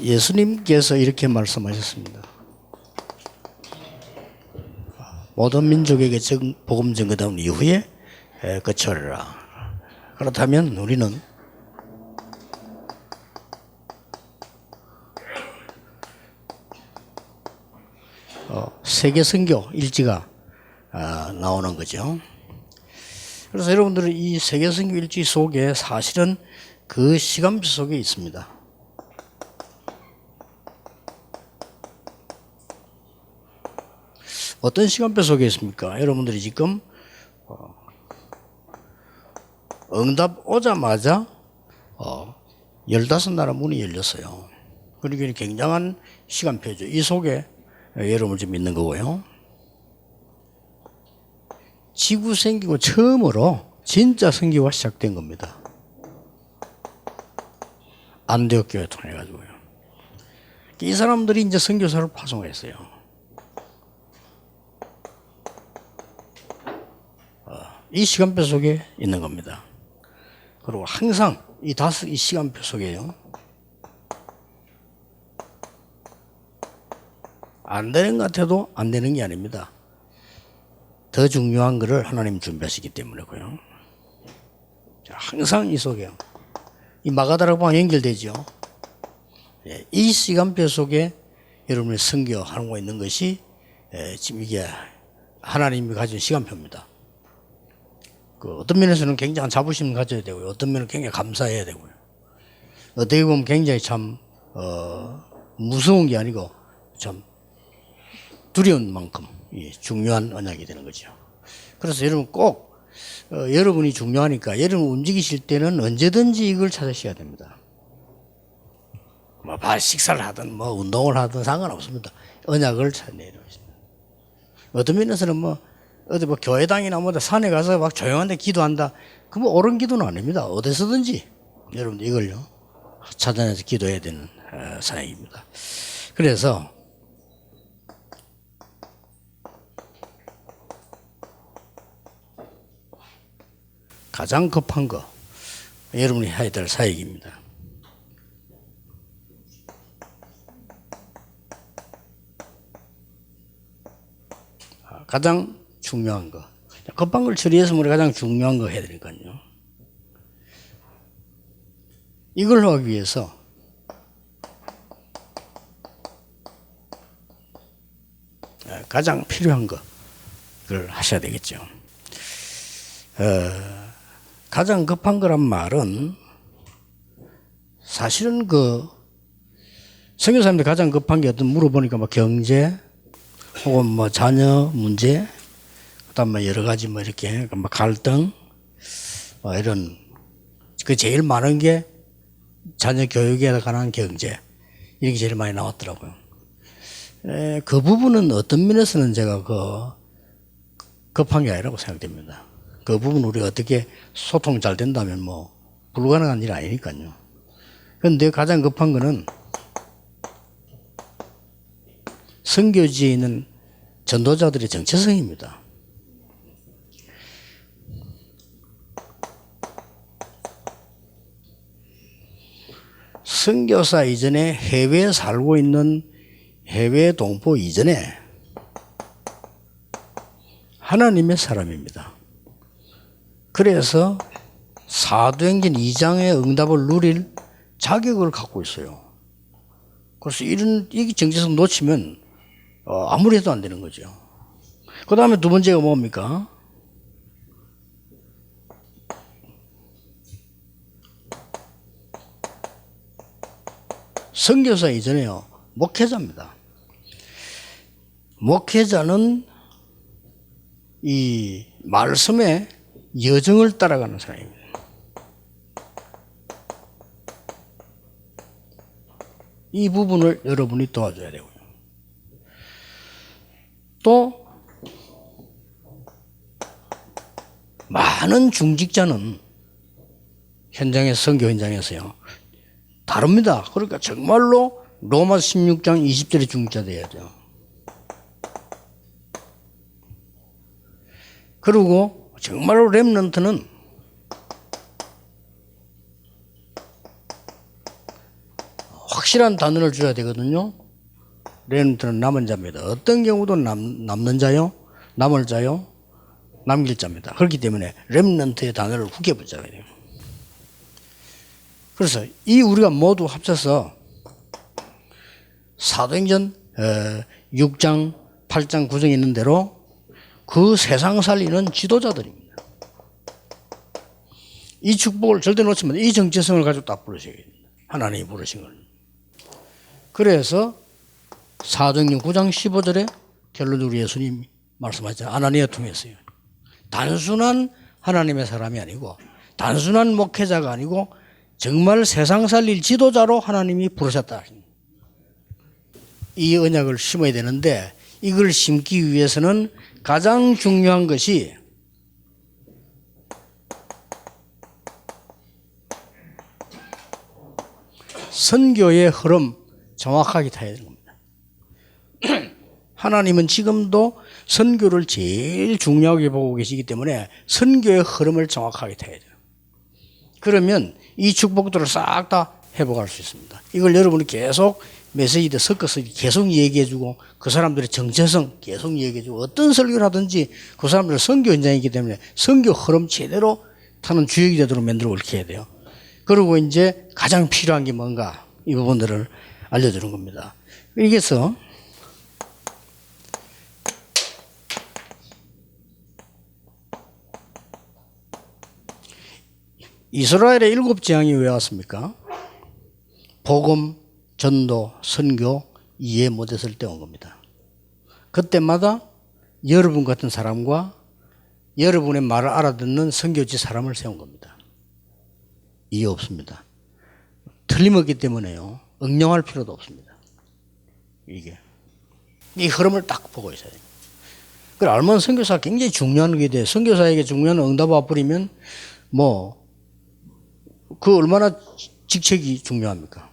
예수님께서 이렇게 말씀하셨습니다. 모든 민족에게 복음 전거된 이후에 그쳐라. 그렇다면 우리는 세계 선교 일지가 나오는 거죠. 그래서 여러분들은 이 세계 선교 일지 속에 사실은 그 시간표 속에 있습니다. 어떤 시간표 속에 있습니까? 여러분들이 지금 응답 오자마자 15나라 문이 열렸어요. 그러니까 굉장한 시간표죠. 이 속에 여러분을 지금 있는 거고요. 지구 생기고 처음으로 진짜 선교가 시작된 겁니다. 안디옥 교회 통해 가지고요. 이 사람들이 이제 선교사를 파송했어요. 이 시간표 속에 있는 겁니다. 그리고 항상 이 시간표 속에요. 안 되는 것 같아도 안 되는 게 아닙니다. 더 중요한 것을 하나님 준비하시기 때문이고요. 항상 이 속에요. 이 마가다락방과 연결되죠. 이 시간표 속에 여러분의 선교하고 있는 것이 지금 이게 하나님이 가진 시간표입니다. 어떤 면에서는 굉장한 자부심을 가져야 되고요. 어떤 면은 굉장히 감사해야 되고요. 어떻게 보면 굉장히 참 무서운 게 아니고 참 두려운 만큼 중요한 언약이 되는 거죠. 그래서 여러분 꼭 여러분이 중요하니까 여러분 움직이실 때는 언제든지 이걸 찾으셔야 됩니다. 식사를 하든 운동을 하든 상관없습니다. 언약을 찾아내야 됩니다. 어떤 면에서는 어디 교회당이나 산에 가서 막 조용한데 기도한다. 그건 옳은 기도는 아닙니다. 어디서든지 여러분들 이걸요 찾아내서 기도해야 되는 사역입니다. 그래서 가장 급한 거 여러분이 해야 될 사역입니다. 가장 중요한 거. 급한 걸 처리해서 우리 가장 중요한 거 해야 되니까요. 이걸 하기 위해서 가장 필요한 거를 하셔야 되겠죠. 가장 급한 거란 말은 사실은 선교사님들 가장 급한 게 어떤 물어보니까 경제 혹은 자녀 문제, 그다음 여러 가지 이렇게 갈등, 이런 제일 많은 게 자녀 교육에 관한 경제 이게 제일 많이 나왔더라고요. 그 부분은 어떤 면에서는 제가 급한 게 아니라고 생각됩니다. 그 부분 우리가 어떻게 소통 잘 된다면 불가능한 일 아니니까요. 그런데 가장 급한 거는 선교지에 있는 전도자들의 정체성입니다. 선교사 이전에 해외에 살고 있는 해외 동포 이전에 하나님의 사람입니다. 그래서 사도행전 2장의 응답을 누릴 자격을 갖고 있어요. 그래서 이 정체성 놓치면 아무리 해도 안 되는 거죠. 그 다음에 두 번째가 뭡니까? 선교사 이전에요. 목회자입니다. 목회자는 이 말씀의 여정을 따라가는 사람입니다. 이 부분을 여러분이 도와줘야 되고요. 또 많은 중직자는 선교 현장에서요 다릅니다. 그러니까 정말로 로마 16장 20절의 중직자 돼야죠. 그리고 정말로 렘넌트는 확실한 단어를 줘야 되거든요. 렘넌트는 남은 자입니다. 어떤 경우도 남는 자요, 남을 자요, 남길 자입니다. 그렇기 때문에 렘넌트의 단어를 굳게 붙잡아야 돼요. 그래서 이 우리가 모두 합쳐서 사도행전 6장, 8장, 9장에 있는 대로 그 세상 살리는 지도자들입니다. 이 축복을 절대 놓치면 이 정체성을 가지고 딱 부르셔야 됩니다. 하나님이 부르신 걸. 그래서 사도행전 9장 15절에 결론적으로 예수님 말씀하셨잖아요. 아나니아 통해서요. 단순한 하나님의 사람이 아니고 단순한 목회자가 아니고 정말 세상 살릴 지도자로 하나님이 부르셨다. 이 언약을 심어야 되는데 이걸 심기 위해서는 가장 중요한 것이 선교의 흐름 정확하게 타야 되는 겁니다. 하나님은 지금도 선교를 제일 중요하게 보고 계시기 때문에 선교의 흐름을 정확하게 타야 돼요. 그러면 이 축복들을 싹 다 회복할 수 있습니다. 이걸 여러분이 계속 메시지에 섞어서 계속 얘기해주고 그 사람들의 정체성 계속 얘기해주고 어떤 설교를 하든지 그 사람들은 선교 현장이기 때문에 선교 흐름 제대로 타는 주역이 되도록 만들어 옳게 해야 돼요. 그리고 이제 가장 필요한 게 뭔가 이 부분들을 알려주는 겁니다. 그래서 이스라엘의 7재앙이 왜 왔습니까? 복음, 전도, 선교 이해 못했을 때 온 겁니다. 그때마다 여러분 같은 사람과 여러분의 말을 알아듣는 선교지 사람을 세운 겁니다. 이해 없습니다. 틀림없기 때문에요. 응용할 필요도 없습니다. 이 흐름을 딱 보고 있어야 돼요. 그래, 알면 선교사가 굉장히 중요한 게 돼. 선교사에게 중요한 응답 와버리면 그 얼마나 직책이 중요합니까?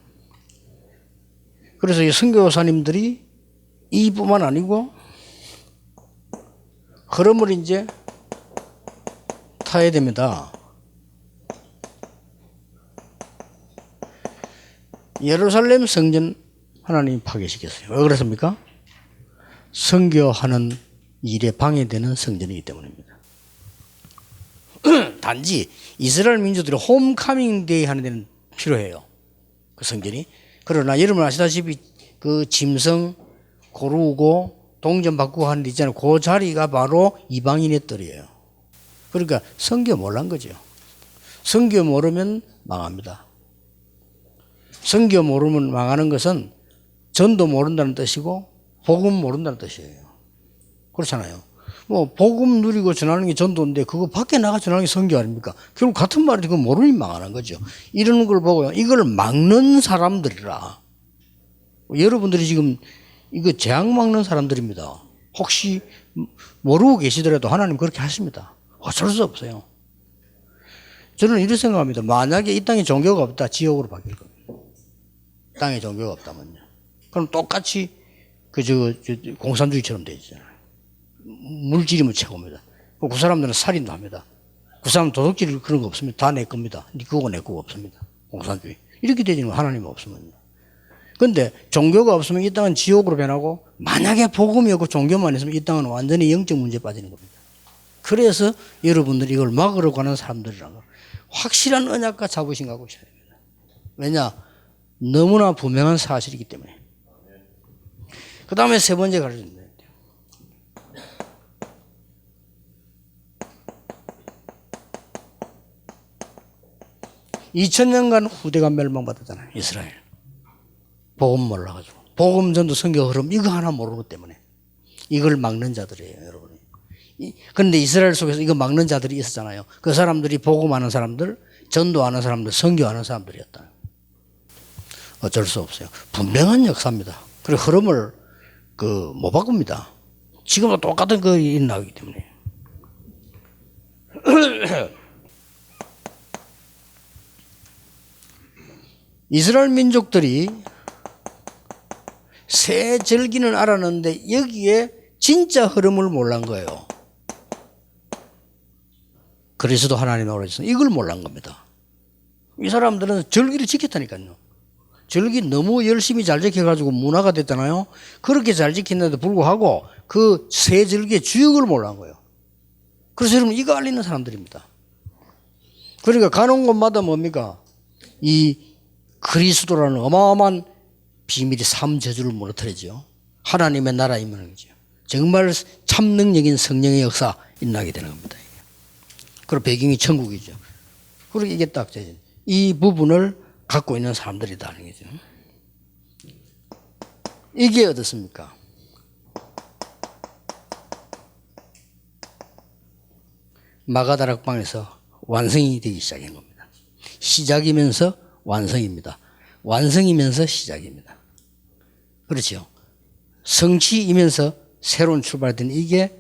그래서 이 선교사님들이 이뿐만 아니고 흐름을 이제 타야 됩니다. 예루살렘 성전 하나님이 파괴시켰어요. 왜 그랬습니까? 선교하는 일에 방해되는 성전이기 때문입니다. 단지 이스라엘 민족들이 홈카밍 데이 하는 데는 필요해요. 그 성전이. 그러나 여러분 아시다시피 그 짐승 고르고 동전 바꾸고 하는 데 있잖아요. 그 자리가 바로 이방인의 뜰이에요. 그러니까 선교 몰란 거죠. 선교 모르면 망합니다. 선교 모르면 망하는 것은 전도 모른다는 뜻이고 복음 모른다는 뜻이에요. 그렇잖아요. 복음 누리고 전하는 게 전도인데 그거 밖에 나가 전하는 게 선교 아닙니까? 결국 같은 말인데 그거 모르면 망하는 거죠. 이러는 걸 보고요. 이걸 막는 사람들이라. 여러분들이 지금 이거 재앙 막는 사람들입니다. 혹시 모르고 계시더라도 하나님 그렇게 하십니다. 어쩔 수 없어요. 저는 이렇게 생각합니다. 만약에 이 땅에 종교가 없다, 지옥으로 바뀔 겁니다. 땅에 종교가 없다면요. 그럼 똑같이 공산주의처럼 되잖아요. 물질이면 최고입니다. 그 사람들은 살인도 합니다. 그 사람은 도둑질 그런 거 없습니다. 다 내 겁니다. 네 거고 내 거고 없습니다. 공산주의. 이렇게 되지는 하나님 없으면요. 근데 종교가 없으면 이 땅은 지옥으로 변하고 만약에 복음이 없고 종교만 있으면 이 땅은 완전히 영적 문제에 빠지는 겁니다. 그래서 여러분들이 이걸 막으려고 하는 사람들이라는 거 확실한 언약과 자부심 갖고 있어야 됩니다. 왜냐? 너무나 분명한 사실이기 때문에. 그 다음에 세 번째 가르쳐줍니다. 2000년간 후대가 멸망받았잖아요. 이스라엘. 복음 몰라가지고. 복음 전도 선교 흐름 이거 하나 모르는 것 때문에. 이걸 막는 자들이에요, 여러분. 그런데 이스라엘 속에서 이거 막는 자들이 있었잖아요. 그 사람들이 복음하는 사람들, 전도하는 사람들, 선교하는 사람들이었다. 어쩔 수 없어요. 분명한 역사입니다. 그리고 흐름을 못 바꿉니다. 지금도 똑같은 그 일이 나오기 때문에. 이스라엘 민족들이 새 절기는 알았는데 여기에 진짜 흐름을 몰란 거예요. 그리스도 하나님의 오래서 이걸 몰란 겁니다. 이 사람들은 절기를 지켰다니까요. 절기 너무 열심히 잘 지켜가지고 문화가 됐잖아요. 그렇게 잘 지켰는데도 불구하고 그 세 절기의 주역을 몰라한 거예요. 그래서 여러분 이거 알리는 사람들입니다. 그러니까 가는 곳마다 뭡니까? 이 그리스도라는 어마어마한 비밀이 삼저주를 무너뜨리죠. 하나님의 나라 임하는 거죠. 정말 참 능력인 성령의 역사 일어나게 되는 겁니다. 그리고 배경이 천국이죠. 그리고 이게 딱 이 부분을 갖고 있는 사람들이다는 거죠. 이게 어떻습니까? 마가다락방에서 완성이 되기 시작한 겁니다. 시작이면서 완성입니다. 완성이면서 시작입니다. 그렇죠. 성취이면서 새로운 출발된 이게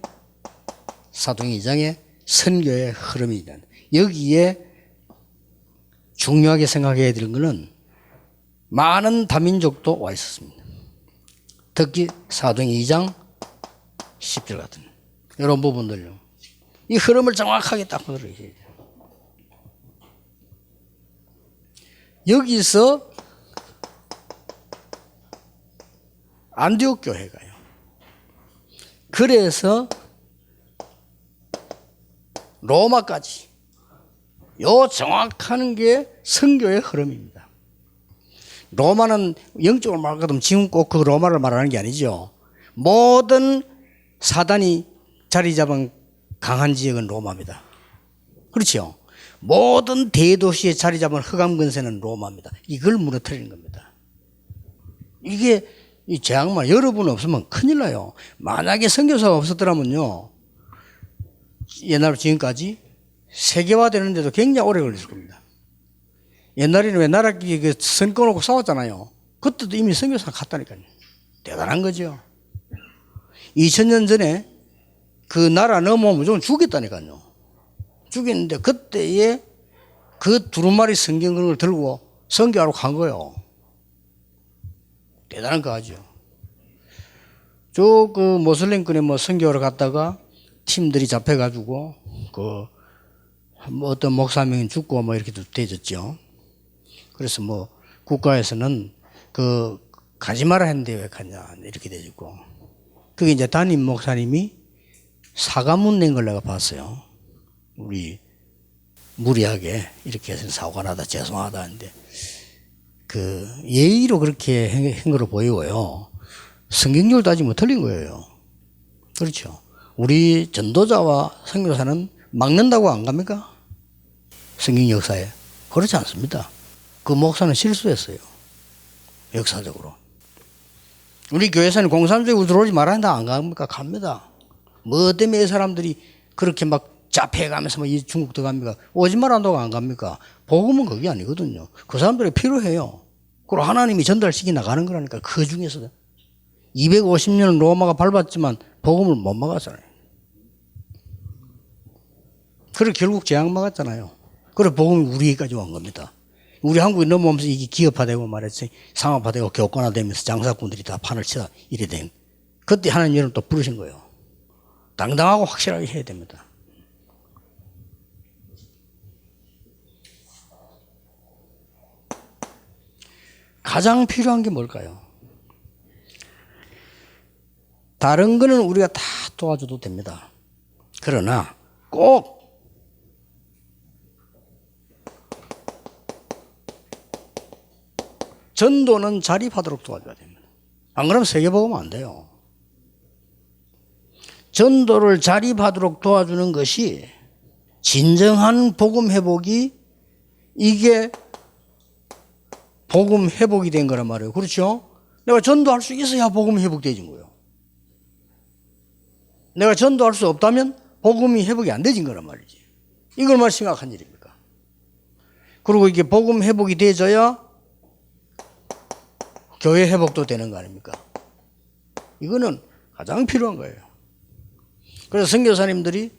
사도행 2장의 선교의 흐름이다. 여기에 중요하게 생각해야 될 것은 많은 다민족도 와 있었습니다. 특히 사도행 2장 10절 같은 이런 부분들요. 이 흐름을 정확하게 딱 보도록 해야 돼요. 여기서 안디옥 교회가요. 그래서 로마까지 요 정확한 게 선교의 흐름입니다. 로마는 영적으로 말하거든 지금 꼭 그 로마를 말하는 게 아니죠. 모든 사단이 자리 잡은 강한 지역은 로마입니다. 그렇죠. 모든 대도시에 자리 잡은 흑암 근세는 로마입니다. 이걸 무너뜨리는 겁니다. 이게 이 제약만 여러분 없으면 큰일 나요. 만약에 선교사가 없었더라면요, 옛날부터 지금까지 세계화되는데도 굉장히 오래 걸렸을 겁니다. 옛날에는 왜 나라끼리 그 선 끊어놓고 싸웠잖아요. 그때도 이미 선교사가 갔다니까요. 대단한 거죠. 2000년 전에 그 나라 넘어오면 무조건 죽겠다니까요. 죽였는데 그때에 그 두루마리 성경을 들고 선교하러 간 거예요. 대단한 거 하죠. 저 그 모슬렘권에 뭐 선교하러 갔다가 팀들이 잡혀가지고 뭐 어떤 목사 한 명이 죽고 뭐 이렇게 되졌죠. 그래서 뭐 국가에서는 가지 마라 했는데 왜 가냐 이렇게 되졌고. 그게 이제 담임 목사님이 사과문 낸 걸 내가 봤어요. 우리 무리하게 이렇게 해서 사고가 나다 죄송하다 하는데 예의로 그렇게 한 거로 보이고요. 성경적으로 따지면 틀린 거예요. 그렇죠. 우리 전도자와 선교사는 막는다고 안 갑니까? 성경 역사에. 그렇지 않습니다. 그 목사는 실수했어요. 역사적으로. 우리 교회에서는 공산주의로 들어오지 말아야 한다 안 갑니까? 갑니다. 뭐 때문에 이 사람들이 그렇게 막 잡혀가면서 뭐 중국 들어갑니까? 오지 말한다고 안 갑니까? 복음은 그게 아니거든요. 그 사람들이 필요해요. 그리고 하나님이 전달시켜 나가는 거라니까. 그 중에서도 250년 로마가 밟았지만 복음을 못 막았잖아요. 그래 결국 재앙 막았잖아요. 그래 복음이 우리에게까지 온 겁니다. 우리 한국에 넘어오면서 이게 기업화되고 말했지 상업화되고 교권화되면서 장사꾼들이 다 판을 치다 이래 된. 그때 하나님 여러분 또 부르신 거예요. 당당하고 확실하게 해야 됩니다. 가장 필요한 게 뭘까요? 다른 거는 우리가 다 도와줘도 됩니다. 그러나 꼭 전도는 자립하도록 도와줘야 됩니다. 안 그러면 세계복음 안 돼요. 전도를 자립하도록 도와주는 것이 진정한 복음 회복이 이게 복음 회복이 된 거란 말이에요. 그렇죠? 내가 전도할 수 있어야 복음이 회복되진 거예요. 내가 전도할 수 없다면 복음이 회복이 안 되진 거란 말이지. 이걸 얼마나 심각한 일입니까? 그리고 이게 복음 회복이 되어야 교회 회복도 되는 거 아닙니까? 이거는 가장 필요한 거예요. 그래서 선교사님들이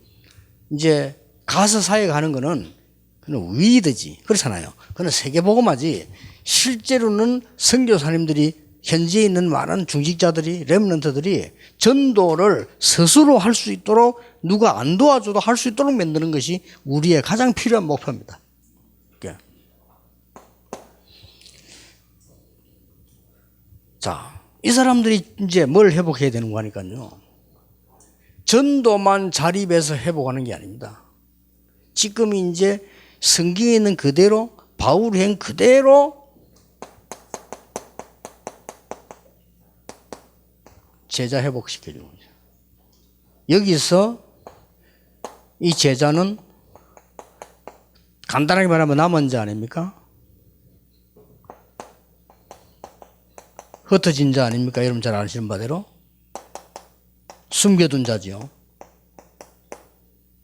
이제 가서 사역하는 거는 그는 위드지. 그렇잖아요. 그는 세계복음하지. 실제로는 선교사님들이 현지에 있는 많은 중직자들이 렘넌트들이 전도를 스스로 할 수 있도록 누가 안 도와줘도 할 수 있도록 만드는 것이 우리의 가장 필요한 목표입니다. 자, 이 사람들이 이제 뭘 회복해야 되는 거니까요. 전도만 자립해서 회복하는 게 아닙니다. 지금 이제 성경에 있는 그대로 바울이 한 그대로 제자 회복시켜주는 거죠. 여기서 이 제자는 간단하게 말하면 남은 자 아닙니까? 흩어진 자 아닙니까? 여러분 잘 아시는 바대로 숨겨둔 자지요.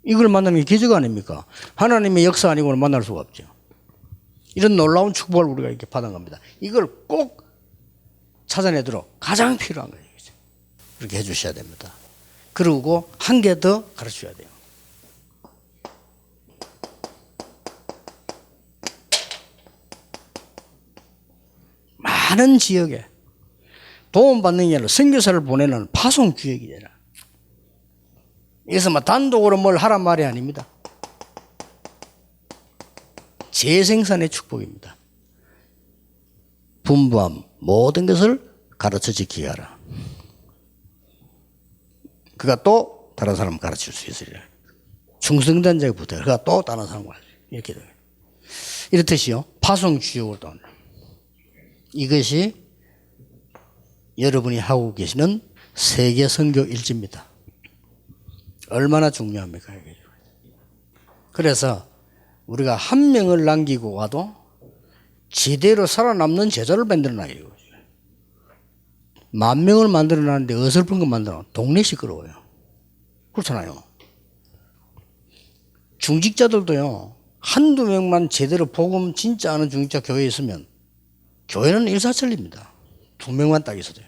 이걸 만나는 게 기적 아닙니까? 하나님의 역사 아니고는 만날 수가 없죠. 이런 놀라운 축복을 우리가 이렇게 받은 겁니다. 이걸 꼭 찾아내도록 가장 필요한 거예요. 그렇게 해주셔야 됩니다. 그리고 한 개 더 가르쳐야 돼요. 많은 지역에 도움받는 게 아니라 선교사를 보내는 파송 구역이잖아. 그래서 단독으로 뭘 하란 말이 아닙니다. 재생산의 축복입니다. 분부함 모든 것을 가르쳐 지키게 하라. 그가 또 다른 사람 가르칠 수 있으리라. 충성된 자에게 부탁해. 그가 또 다른 사람 가르쳐. 이렇게 돼요. 이렇듯이요. 파송 주역을 또 이것이 여러분이 하고 계시는 세계 선교 일지입니다. 얼마나 중요합니까? 그래서 우리가 한 명을 남기고 와도 지대로 살아남는 제자를 만들어놔요. 10,000명을 만들어놨는데 어설픈 거 만들어 동네 시끄러워요. 그렇잖아요. 중직자들도요. 한두 명만 제대로 복음 진짜 아는 중직자 교회에 있으면 교회는 일사천리입니다. 2명만 딱 있어도요.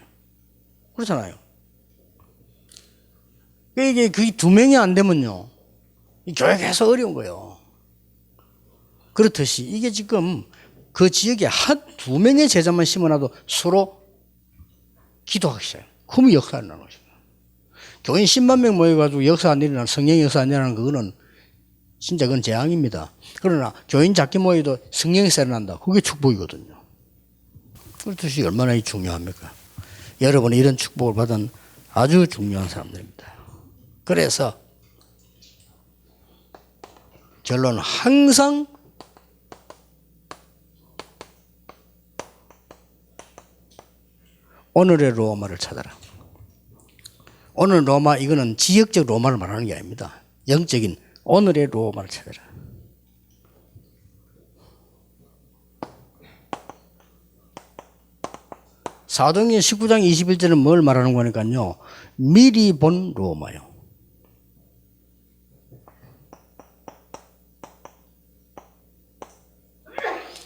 그렇잖아요. 이게 그 2명이 안 되면요. 이 교회가 계속 어려운 거예요. 그렇듯이 이게 지금 그 지역에 한 2명의 제자만 심어놔도 서로 기도하기 시작해요. 그러면 역사 안 나는 거죠. 교인 10만 명 모여가지고 역사 안 일어나는, 성령 역사 안 일어나는 그거는 진짜 그건 재앙입니다. 그러나 교인 작게 모여도 성령 역사 일어난다. 그게 축복이거든요. 그렇듯이 얼마나 중요합니까? 여러분이 이런 축복을 받은 아주 중요한 사람들입니다. 그래서 결론은 항상 오늘의 로마를 찾아라. 오늘 로마, 이거는 지역적 로마를 말하는 게 아닙니다. 영적인 오늘의 로마를 찾아라. 사도행전 19장 21절은 뭘 말하는 거니까요. 미리 본 로마요.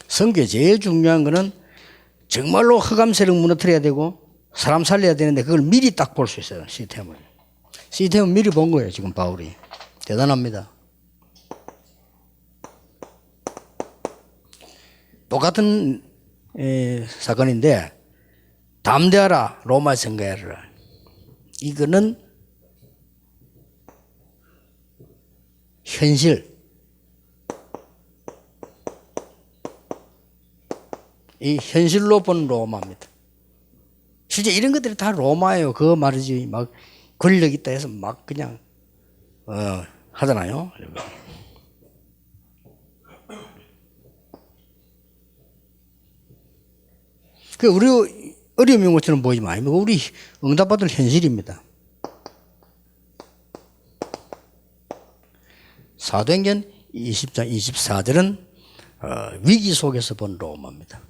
선교에 제일 중요한 거는 정말로 흑암 세력 무너뜨려야 되고 사람 살려야 되는데 그걸 미리 딱 볼 수 있어요. 시스템을. 시스템은 미리 본 거예요. 지금 바울이. 대단합니다. 똑같은 사건인데 담대하라 로마 선교하라. 이거는 현실. 이 현실로 본 로마입니다. 실제 이런 것들이 다 로마예요. 그거 말이지. 막 권력 있다 해서 막 그냥 하잖아요. 그 우리 어려움인 것처럼 보이지만 아닙니다. 우리 응답받을 현실입니다. 사도행전 20장 24절은 위기 속에서 본 로마입니다.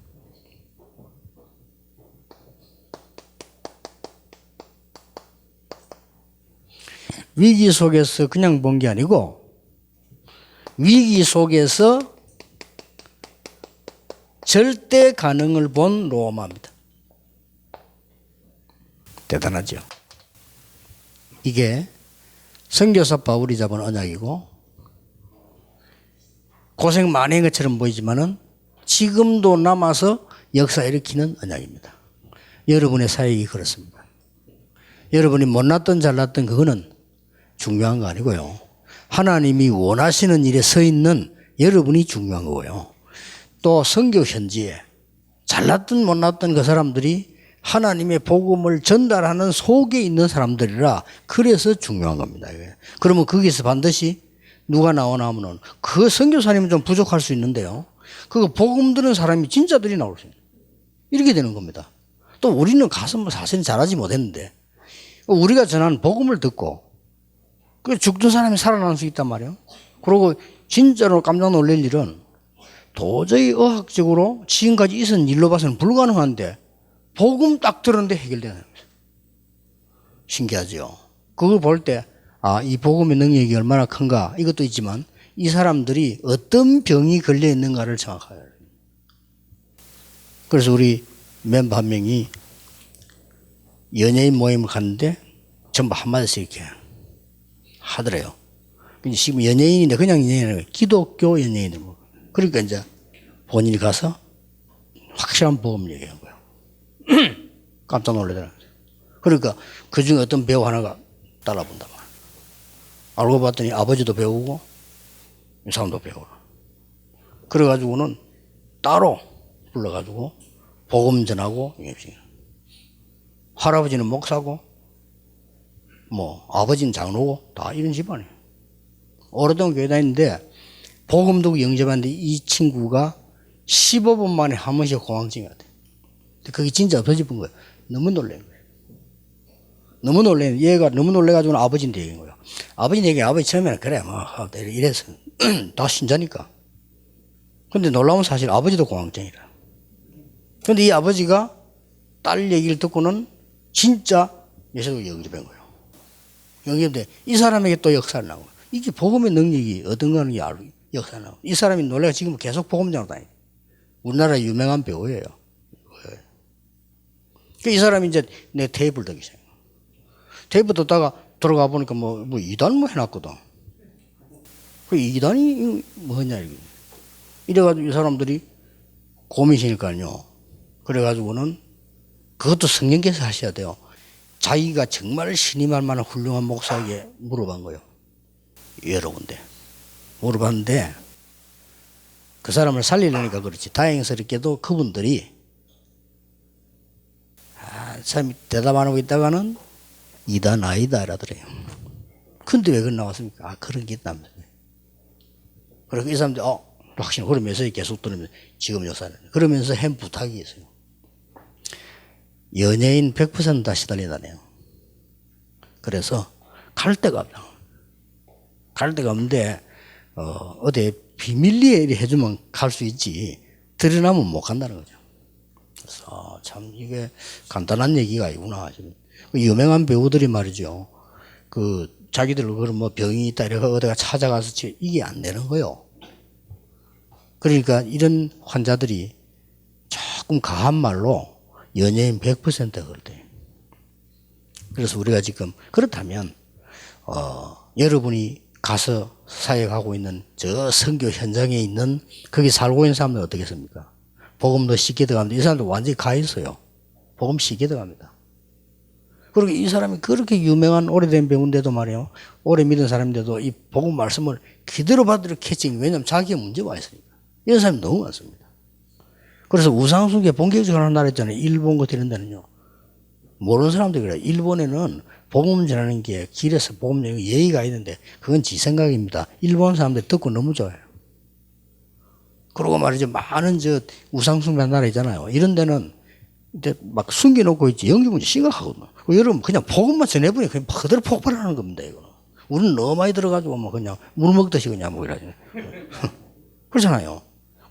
위기 속에서 그냥 본 게 아니고 위기 속에서 절대 가능을 본 로마입니다. 대단하죠. 이게 선교사 바울이 잡은 언약이고 고생 많이 한 것처럼 보이지만은 지금도 남아서 역사 일으키는 언약입니다. 여러분의 사역이 그렇습니다. 여러분이 못났든 잘났든 그거는 중요한 거 아니고요. 하나님이 원하시는 일에 서 있는 여러분이 중요한 거고요. 또 선교 현지에 잘났든 못났든 그 사람들이 하나님의 복음을 전달하는 속에 있는 사람들이라 그래서 중요한 겁니다. 그러면 거기서 반드시 누가 나오나 하면은 그 선교사님은 좀 부족할 수 있는데요. 그거 복음 들은 사람이 진짜들이 나올 수 있는 이렇게 되는 겁니다. 또 우리는 가서 뭐 사실 잘하지 못했는데 우리가 전하는 복음을 듣고 그 죽던 사람이 살아날 수 있단 말이에요. 그리고 진짜로 깜짝 놀랄 일은 도저히 의학적으로 지금까지 있었던 일로 봐서는 불가능한데 복음 딱 들었는데 해결되는 거예요. 신기하죠. 그걸 볼 때 이 복음의 능력이 얼마나 큰가 이것도 있지만 이 사람들이 어떤 병이 걸려 있는가를 정확하게 알아요. 그래서 우리 멤버 한 명이 연예인 모임을 갔는데 전부 한마디씩 이렇게 하더래요. 지금 연예인인데 그냥 연예인이 아니라 기독교 연예인들. 그러니까 이제 본인이 가서 확실한 복음 얘기한 거예요. 깜짝 놀라더라고요. 그러니까 그 중에 어떤 배우 하나가 따라본단 말이에요. 알고 봤더니 아버지도 배우고 이 사람도 배우고. 그래가지고는 따로 불러가지고 복음 전하고 할아버지는 목사고 뭐 아버지는 장로고 다 이런 집안이에요. 오래동안 교회 다니는데 복음 듣고 영접하는데 이 친구가 15분 만에 한 번씩 공황증이 왔대. 그게 진짜 없어진 거예요. 너무 놀란 거예요. 너무 놀래는 얘가 너무 놀래가지고 아버지한테 얘기한 거예요. 아버지한테 얘기해. 아버지 처음에는 그래 뭐 이래서 다 신자니까. 근데 놀라운 사실 아버지도 공황증이라. 근데 이 아버지가 딸 얘기를 듣고는 진짜 예수를 영접한 거예요. 영접돼 이 사람에게 또 역사를 나고 이게 복음의 능력이 어떤가 하는 게 역사를 나고 이 사람이 놀래가 지금 계속 복음장으로 다니고 우리나라 유명한 배우예요. 이 사람이 이제 내 테이프를 듣기 시작해요. 테이프 듣다가 들어가 보니까 뭐 이단 뭐 해놨거든. 그 이단이 뭐냐 이게. 이래가지고 이 사람들이 고민이니까요. 그래가지고는 그것도 성령께서 하셔야 돼요. 자기가 정말 신임할 만한 훌륭한 목사에게 물어본 거예요. 여러 군데 물어봤는데 그 사람을 살리려니까 그렇지. 다행스럽게도 그분들이 참 대답 안 하고 있다가는 이단 아니다 이러더래요. 근데 왜 그런 나왔습니까? 그런 게 있다면서요. 그리고 이 사람들이 확실히 그러면서 계속 들으면서 지금 역사는 그러면서 한 부탁이 있어요. 연예인 100% 다 시달리다네요. 그래서 갈 데가 없다. 갈 데가 없는데 어디 비밀리에 해주면 갈 수 있지 드러나면 못 간다는 거죠. 그래서 참 이게 간단한 얘기가 아니구나. 유명한 배우들이 말이죠. 그 자기들 그런 뭐 병이 있다 이래가 어디가 찾아가서 이게 안 되는 거요. 그러니까 이런 환자들이 조금 가한 말로 연예인 100%가 그렇대요. 그래서 우리가 지금 그렇다면 여러분이 가서 사역하고 있는 저 선교 현장에 있는 거기 살고 있는 사람들 어떻겠습니까? 복음도 쉽게 들어갑니다. 이 사람도 완전히 가 있어요. 복음 쉽게 들어갑니다. 그리고 이 사람이 그렇게 유명한 오래된 배우인데도 말이에요. 오래 믿은 사람인데도 이 복음 말씀을 그대로 받으려 캐칭. 왜냐하면 자기가 문제가 있으니까. 이런 사람이 너무 많습니다. 그래서 우상숭배 본격적으로 하는 나라 있잖아요. 일본 같은 이런 데는요. 모르는 사람들이 그래요. 일본에는 복음 전하는 게 길에서 복음 전하는 게 예의가 있는데 그건 지 생각입니다. 일본 사람들 듣고 너무 좋아요. 그러고 말이죠. 많은 우상숭배한 나라 있잖아요. 이런 데는 이제 막 숨겨놓고 있지. 연기 문제 심각하거든요. 여러분 그냥 복음만 전해보니 그냥 그대로 폭발하는 겁니다. 이거는. 우리는 너무 많이 들어가지고 뭐 그냥 물 먹듯이 그냥 뭐 이러죠. 그렇잖아요.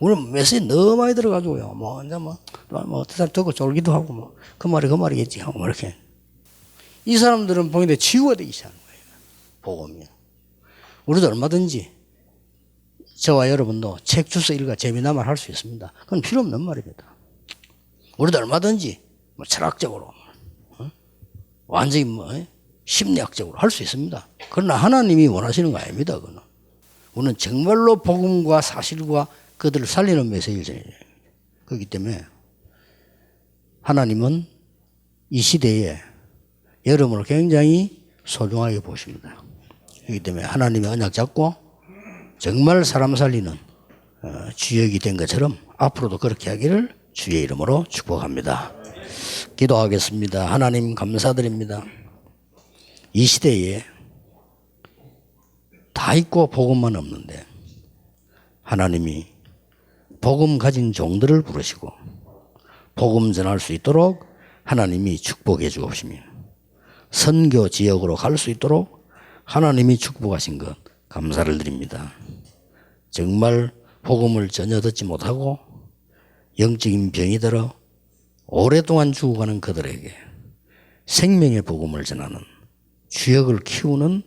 우리는 메시지 너무 많이 들어가지고요. 뭐 이제 뭐 어떤 사람 듣고 졸기도 하고 뭐 그 말이겠지 하고 뭐 이렇게. 이 사람들은 보는데 치유가 되기 시작하는 거예요. 복음이. 우리도 얼마든지 저와 여러분도 책 주서 읽어 재미나만 할 수 있습니다. 그건 필요 없는 말입니다. 우리도 얼마든지 뭐 철학적으로 완전히 심리학적으로 할 수 있습니다. 그러나 하나님이 원하시는 거 아닙니다. 그거는. 우리는 정말로 복음과 사실과 그들을 살리는 메시지를 전해야 돼요. 그렇기 때문에 하나님은 이 시대에 여러분을 굉장히 소중하게 보십니다. 그렇기 때문에 하나님의 언약 잡고 정말 사람 살리는 주역이 된 것처럼 앞으로도 그렇게 하기를 주의 이름으로 축복합니다. 기도하겠습니다. 하나님 감사드립니다. 이 시대에 다 있고 복음만 없는데 하나님이 복음 가진 종들을 부르시고 복음 전할 수 있도록 하나님이 축복해 주옵시며 선교 지역으로 갈 수 있도록 하나님이 축복하신 것 감사를 드립니다. 정말 복음을 전혀 듣지 못하고 영적인 병이 들어 오랫동안 죽어가는 그들에게 생명의 복음을 전하는 주역을 키우는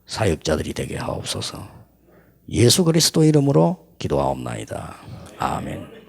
사역자들이 되게 하옵소서. 예수 그리스도 이름으로 기도하옵나이다. 아멘.